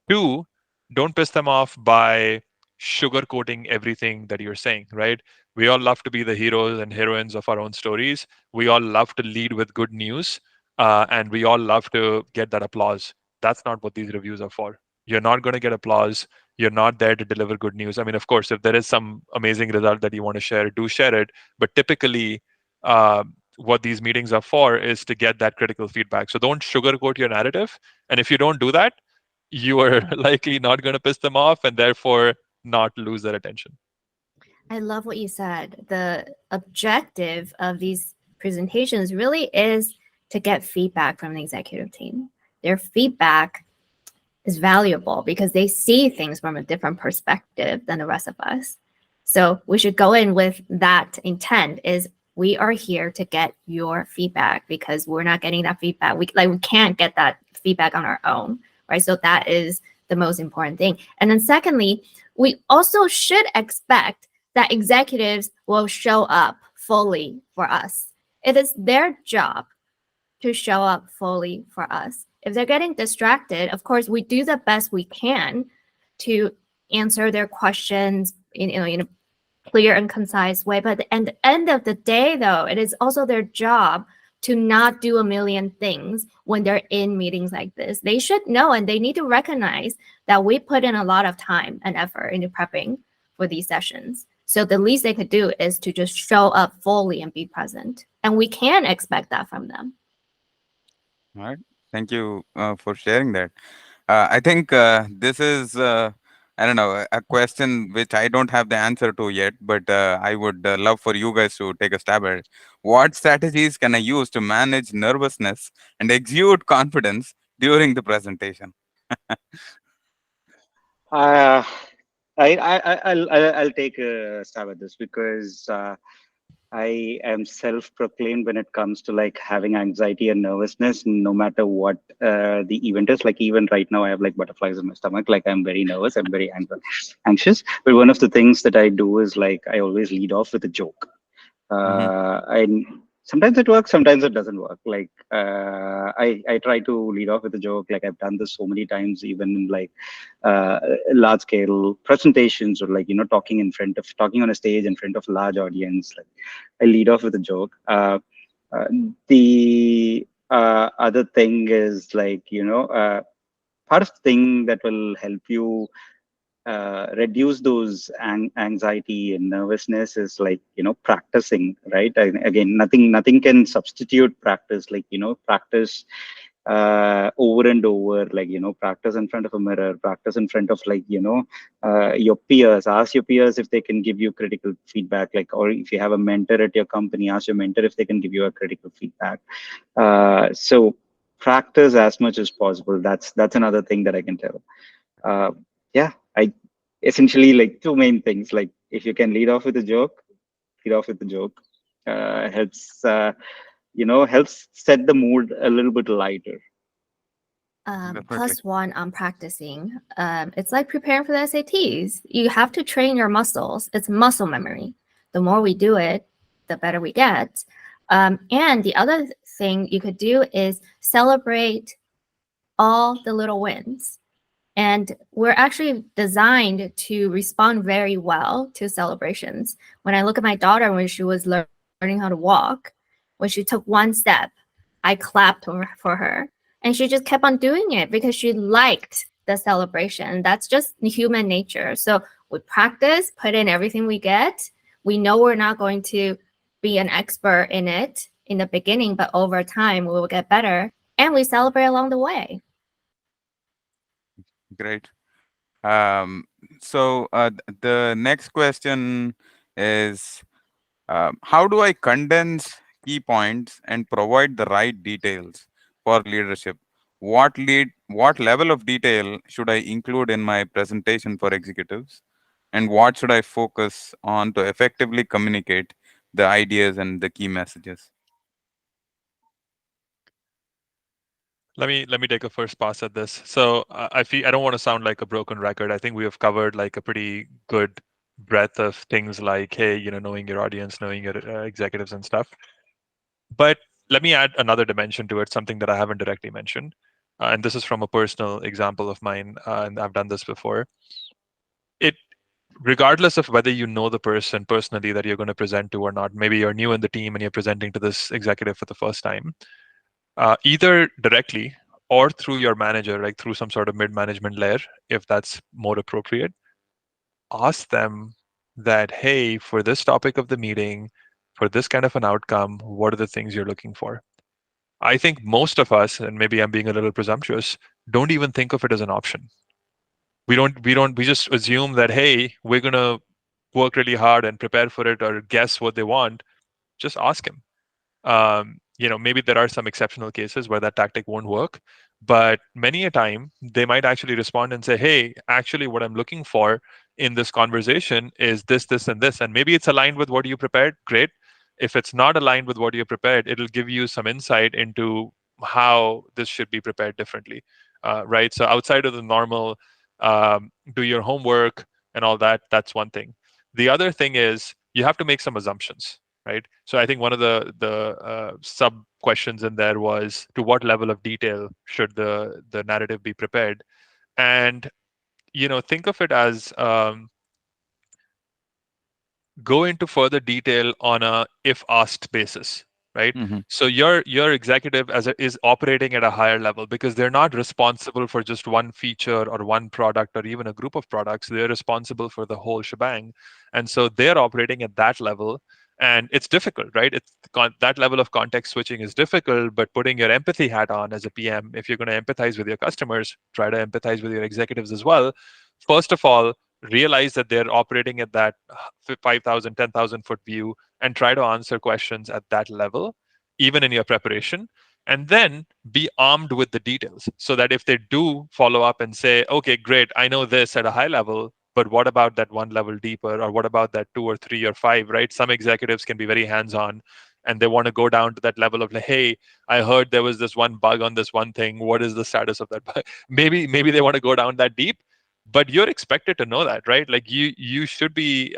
Two, don't piss them off by sugarcoating everything that you're saying, right? We all love to be the heroes and heroines of our own stories. We all love to lead with good news, and we all love to get that applause. That's not what these reviews are for. You're not going to get applause. You're not there to deliver good news. I mean, of course, if there is some amazing result that you want to share, do share it. But typically, what these meetings are for is to get that critical feedback. So don't sugarcoat your narrative. And if you don't do that, you are likely not going to piss them off and therefore not lose their attention. I love what you said. The objective of these presentations really is to get feedback from the executive team. Their feedback is valuable because they see things from a different perspective than the rest of us. So we should go in with that intent is we are here to get your feedback because we're not getting that feedback. We can't get that feedback on our own, right? So that is the most important thing. And then secondly, we also should expect that executives will show up fully for us. It is their job to show up fully for us. If they're getting distracted, of course, we do the best we can to answer their questions in a clear and concise way. But at the end of the day, though, it is also their job to not do a million things when they're in meetings like this. They should know and they need to recognize that we put in a lot of time and effort into prepping for these sessions. So the least they could do is to just show up fully and be present. And we can expect that from them. All right. Thank you for sharing that. I think this is, I don't know, a question which I don't have the answer to yet, but I would love for you guys to take a stab at it. What strategies can I use to manage nervousness and exude confidence during the presentation? Uh, I'll take a stab at this because I am self-proclaimed when it comes to like having anxiety and nervousness, no matter what the event is. Like even right now, I have like butterflies in my stomach. Like I'm very nervous. I'm very anxious. But one of the things that I do is like I always lead off with a joke. Hmm. And sometimes it works, sometimes it doesn't work. Like I try to lead off with a joke. Like I've done this so many times, even in like uh, large scale presentations or like talking on a stage in front of a large audience. Like I lead off with a joke. The other thing is like part of the thing that will help you reduce those anxiety and nervousness is like practicing, right? And again, nothing can substitute practice. Like practice over and over, like practice in front of a mirror, practice in front of like your peers. Ask your peers if they can give you critical feedback, like, or if you have a mentor at your company, ask your mentor if they can give you a critical feedback. So practice as much as possible. That's another thing that I can tell. uh, yeah, I essentially like two main things. Like if you can lead off with a joke, lead off with a joke. Helps helps set the mood a little bit lighter. Definitely. Plus one on practicing. It's like preparing for the SATs. You have to train your muscles. It's muscle memory. The more we do it, the better we get. And the other thing you could do is celebrate all the little wins. And we're actually designed to respond very well to celebrations. When I look at my daughter when she was learning how to walk, when she took one step, I clapped for her. And she just kept on doing it because she liked the celebration. That's just human nature. So we practice, put in everything we get. We know we're not going to be an expert in it in the beginning, but over time we will get better. And we celebrate along the way. Great. Um, the next question is, how do I condense key points and provide the right details for leadership? What level of detail should I include in my presentation for executives? And what should I focus on to effectively communicate the ideas and the key messages? Let me take a first pass at this. So I feel I don't want to sound like a broken record. I think we have covered like a pretty good breadth of things like, hey, knowing your audience, knowing your executives and stuff. But let me add another dimension to it, something that I haven't directly mentioned. And this is from a personal example of mine, and I've done this before. It Regardless of whether you know the person personally that you're going to present to or not, maybe you're new in the team and you're presenting to this executive for the first time, either directly or through your manager, like through some sort of mid-management layer, if that's more appropriate, ask them that, hey, for this topic of the meeting, for this kind of an outcome, what are the things you're looking for? I think most of us, and maybe I'm being a little presumptuous, don't even think of it as an option. We just assume that, hey, we're gonna work really hard and prepare for it or guess what they want. Just ask him. Maybe there are some exceptional cases where that tactic won't work, but many a time they might actually respond and say, hey, actually what I'm looking for in this conversation is this, this, and this. And maybe it's aligned with what you prepared. Great. If it's not aligned with what you prepared, it'll give you some insight into how this should be prepared differently. Right. So outside of the normal do your homework and all that, that's one thing. The other thing is you have to make some assumptions, right? So I think one of the sub questions in there was, to what level of detail should the narrative be prepared? And think of it as, go into further detail on a if asked basis, right? Mm-hmm. So your executive is operating at a higher level because they're not responsible for just one feature or one product or even a group of products. They're responsible for the whole shebang, and so they're operating at that level. And it's difficult, right? That level of context switching is difficult, but putting your empathy hat on as a PM, if you're going to empathize with your customers, try to empathize with your executives as well. First of all, realize that they're operating at that 5,000, 10,000 foot view, and try to answer questions at that level, even in your preparation. And then be armed with the details so that if they do follow up and say, okay, great, I know this at a high level, but what about that one level deeper? Or what about that 2 or 3 or 5, right? Some executives can be very hands on and they want to go down to that level of like, hey, I heard there was this one bug on this one thing. What is the status of that bug? Maybe they want to go down that deep, but you're expected to know that, right? Like you should be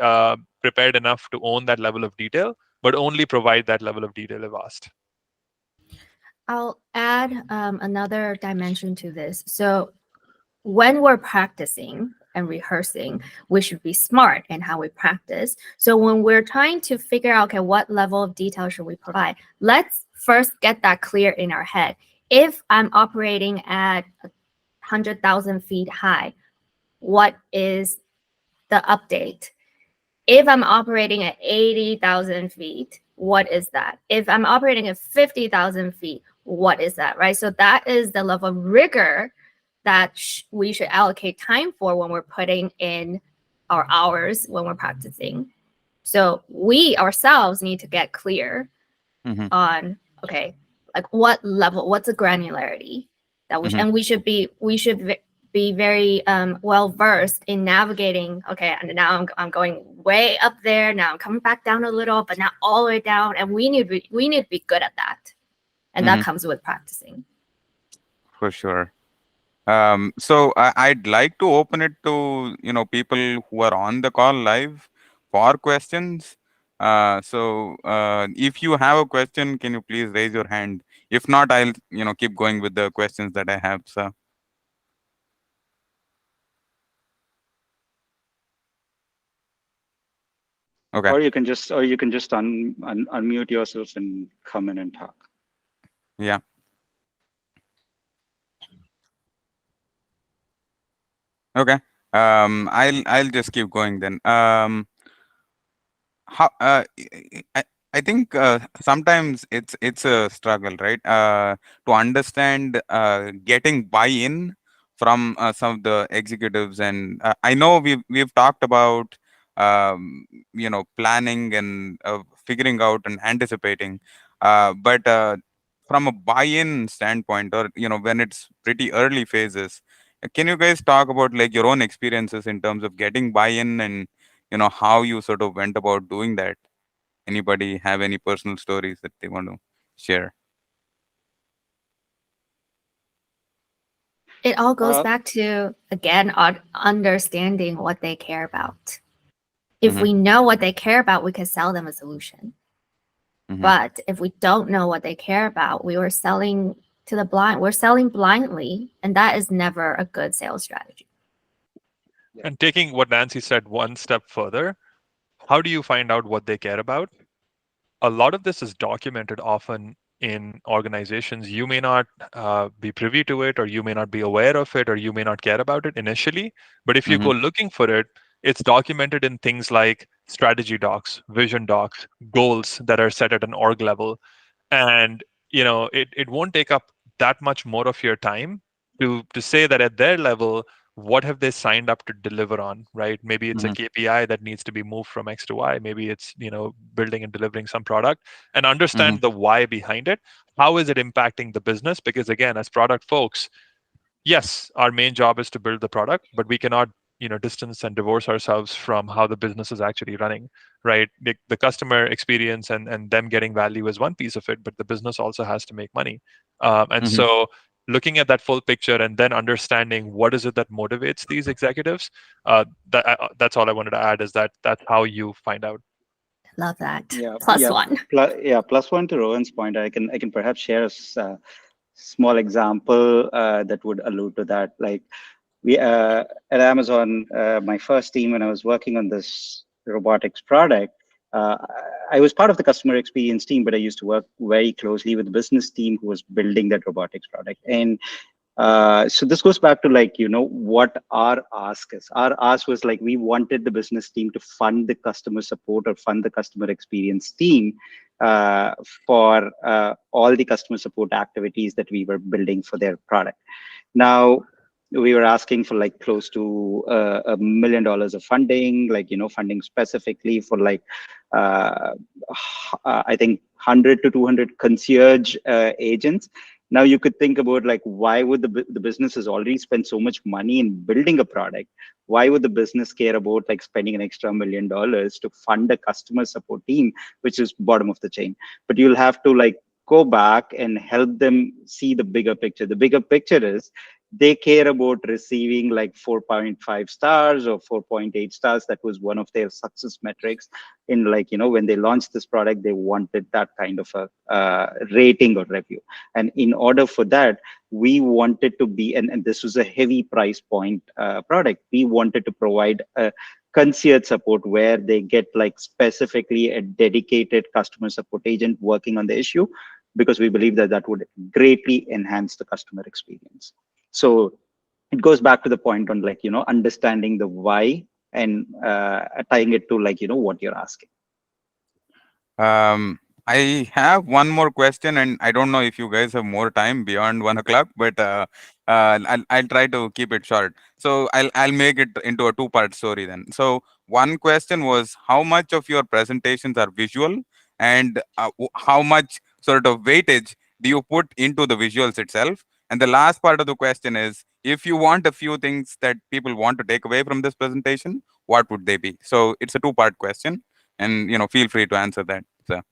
prepared enough to own that level of detail, but only provide that level of detail if asked. I'll add another dimension to this. So when we're practicing and rehearsing, we should be smart in how we practice. So when we're trying to figure out, okay, what level of detail should we provide? Let's first get that clear in our head. If I'm operating at 100,000 feet high, what is the update? If I'm operating at 80,000 feet, what is that? If I'm operating at 50,000 feet, what is that, right? So that is the level of rigor that we should allocate time for when we're putting in our hours when we're practicing. So we ourselves need to get clear Mm-hmm. on, okay, like what level, what's the granularity that we Mm-hmm. and we should be very well versed in navigating. Okay, and now I'm going way up there. Now I'm coming back down a little, but not all the way down. And we need to be good at that, and that Mm-hmm. comes with practicing. For sure. So I'd like to open it to people who are on the call live for questions. So if you have a question, can you please raise your hand? If not, I'll keep going with the questions that I have. So okay, Or you can just unmute yourself and come in and talk. yeah, okay. I'll just keep going then. How I think sometimes it's a struggle, right? To understand getting buy-in from some of the executives, and I know we've talked about planning and figuring out and anticipating, but from a buy-in standpoint, or when it's pretty early phases, can you guys talk about like your own experiences in terms of getting buy-in and how you sort of went about doing that? Anybody have any personal stories that they want to share? It all goes Uh, back to, again, understanding what they care about. If Mhm. we know what they care about, we can sell them a solution. Mhm. But if we don't know what they care about, we were selling to the blind. We're selling blindly, and that is never a good sales strategy. And taking what Nancy said one step further, how do you find out what they care about? A lot of this is documented often in organizations. You may not be privy to it, or you may not be aware of it, or you may not care about it initially. But if you go Mhm. looking for it, it's documented in things like strategy docs, vision docs, goals that are set at an org level. And it won't take up that much more of your time to say that at their level, what have they signed up to deliver on, right? Maybe it's a Mhm. KPI that needs to be moved from X to Y. Maybe it's building and delivering some product, and Mhm. understand the why behind it. How is it impacting the business? Because again, as product folks, yes, our main job is to build the product, but we cannot distance and divorce ourselves from how the business is actually running, right? The customer experience and them getting value is one piece of it, but the business also has to make money. And Mhm. so looking at that full picture and then understanding what is it that motivates these executives, that's all I wanted to add, is that's how you find out. Love that. Yeah, Plus one. plus one to Rowan's point. I can perhaps share a small example that would allude to that. Like we at Amazon, my first team when I was working on this robotics product, uh, I was part of the customer experience team, but I used to work very closely with the business team who was building that robotics product. And so this goes back to like, what our ask is. Our ask was like, we wanted the business team to fund the customer support or fund the customer experience team uh, for all the customer support activities that we were building for their product. Now, we were asking for like close to $1 million of funding, like, funding specifically for like, uh, I think 100 to 200 concierge agents. Now you could think about like, why would the business has already spent so much money in building a product? Why would the business care about like spending an extra $1 million to fund a customer support team, which is bottom of the chain? But you'll have to like go back and help them see the bigger picture. The bigger picture is they care about receiving like 4.5 stars or 4.8 stars. That was one of their success metrics in like, when they launched this product, they wanted that kind of a rating or review. And in order for that, we wanted to be, and this was a heavy price point product, we wanted to provide a concierge support where they get like specifically a dedicated customer support agent working on the issue, because we believe that that would greatly enhance the customer experience. So it goes back to the point on like, understanding the why and tying it to like, what you're asking. Um, I have one more question, and I don't know if you guys have more time beyond 1 o'clock, but I'll try to keep it short. So I'll make it into a two-part story then. So one question was, how much of your presentations are visual, and how much sort of weightage do you put into the visuals itself? And the last part of the question is, if you want a few things that people want to take away from this presentation, what would they be? So it's a two-part question, and feel free to answer that. So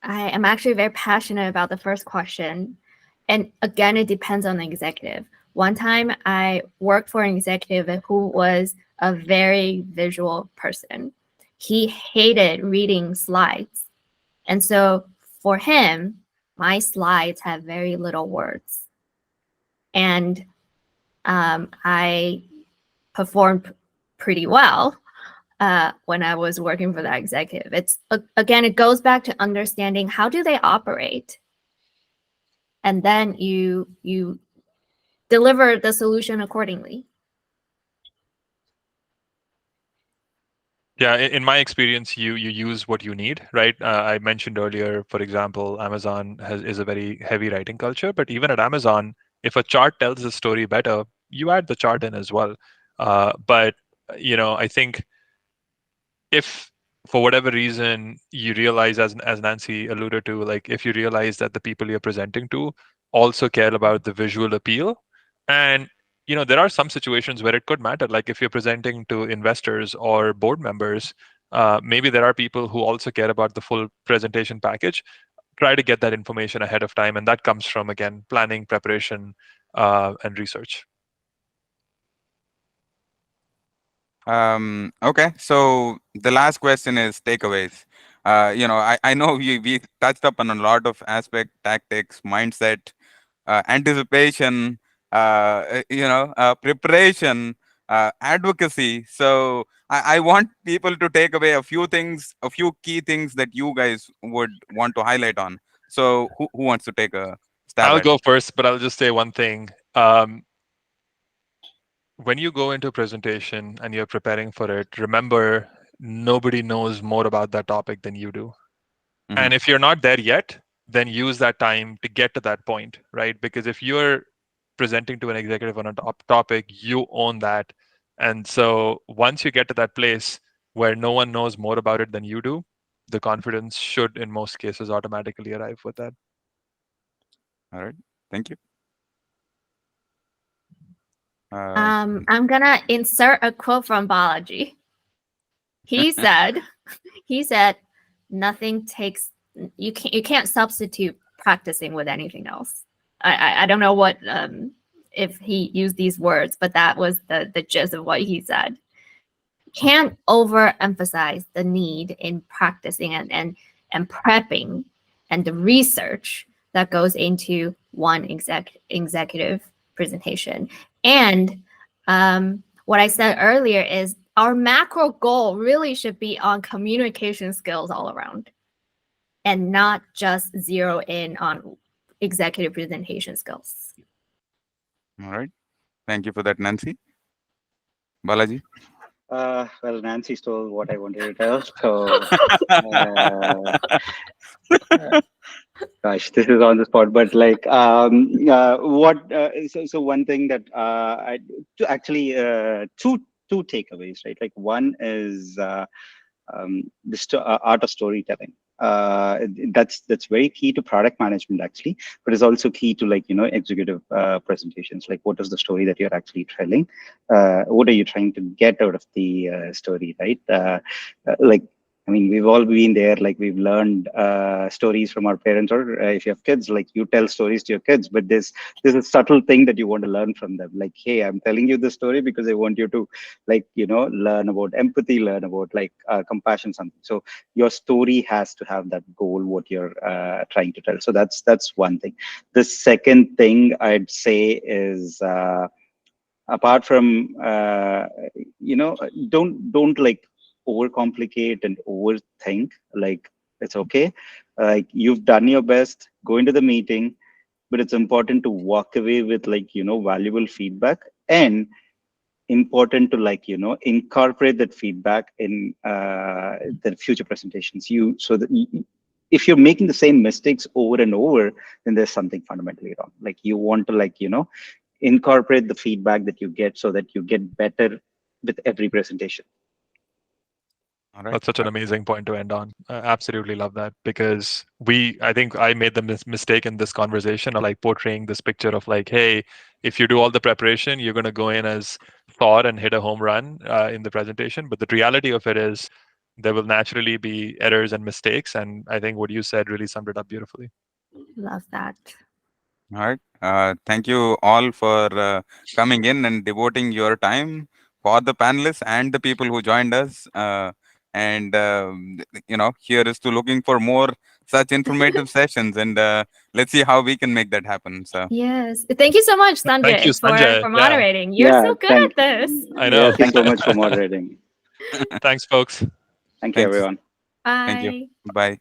I am actually very passionate about the first question. And again, it depends on the executive. One time I worked for an executive who was a very visual person. He hated reading slides. And so for him, my slides have very little words. And I performed pretty well when I was working for that executive. It's again, it goes back to understanding how do they operate, and then you deliver the solution accordingly. Yeah, in my experience, you use what you need, right? I mentioned earlier, for example, Amazon is a very heavy writing culture, but even at Amazon, if a chart tells the story better, you add the chart in as well. But I think if for whatever reason you realize, as Nancy alluded to, like if you realize that the people you're presenting to also care about the visual appeal, and there are some situations where it could matter, like if you're presenting to investors or board members, maybe there are people who also care about the full presentation package. Try to get that information ahead of time, and that comes from, again, planning, preparation, and research. Okay, so the last question is takeaways. I know we touched up on a lot of aspect, tactics, mindset, anticipation, preparation, advocacy. So I want people to take away a few things, a few key things that you guys would want to highlight on. So who wants to take a stab I'll at it? go first, but I'll just say one thing. When you go into a presentation and you're preparing for it, remember nobody knows more about that topic than you do. Mhm. And if you're not there yet, then use that time to get to that point, right? Because if you're presenting to an executive on a topic, you own that. And so once you get to that place where no one knows more about it than you do, the confidence should, in most cases, automatically arrive with that. All right, thank you. Uh, I'm gonna insert a quote from Balaji. He said, he said, nothing takes you can't substitute practicing with anything else. I don't know what if he used these words, but that was the gist of what he said. Can't overemphasize the need in practicing and prepping and the research that goes into one executive presentation. And what I said earlier is our macro goal really should be on communication skills all around and not just zero in on executive presentation skills. all right, thank you for that, Nancy. Balaji. Well, Nancy stole what I wanted to tell. So, uh, uh, gosh, this is on the spot. But like, so one thing that actually two takeaways, right? Like one is art of storytelling. That's very key to product management actually, but it's also key to like executive presentations. Like, what is the story that you're actually telling? What are you trying to get out of the story, right? Like, I mean, we've all been there. Like, we've learned stories from our parents, or if you have kids, like you tell stories to your kids. But there's a subtle thing that you want to learn from them. Like, hey, I'm telling you this story because I want you to, like, learn about empathy, learn about like compassion, something. So your story has to have that goal, what you're trying to tell. So that's one thing. The second thing I'd say is. Apart from don't like overcomplicate and overthink. Like, it's okay, like you've done your best, go into the meeting, but it's important to walk away with like valuable feedback, and important to like incorporate that feedback in the future presentations. If you're making the same mistakes over and over, then there's something fundamentally wrong. Like, you want to like incorporate the feedback that you get so that you get better with every presentation. All right. That's such an amazing point to end on. I absolutely love that, because I think I made the mistake in this conversation of like portraying this picture of like, hey, if you do all the preparation, you're going to go in as Thor and hit a home run in the presentation. But the reality of it is there will naturally be errors and mistakes. And I think what you said really summed it up beautifully. Love that. All right. Thank you all for coming in and devoting your time for the panelists and the people who joined us. And here is to looking for more such informative sessions, and let's see how we can make that happen. So, Yes. Thank you so much, Thank you, Sanjay, Sanjay. for Yeah, moderating. You're Yeah, so good at this. I yeah, know. thanks so much for moderating. Thanks, folks. Thank you, thanks. everyone. Thank you. Bye. Bye.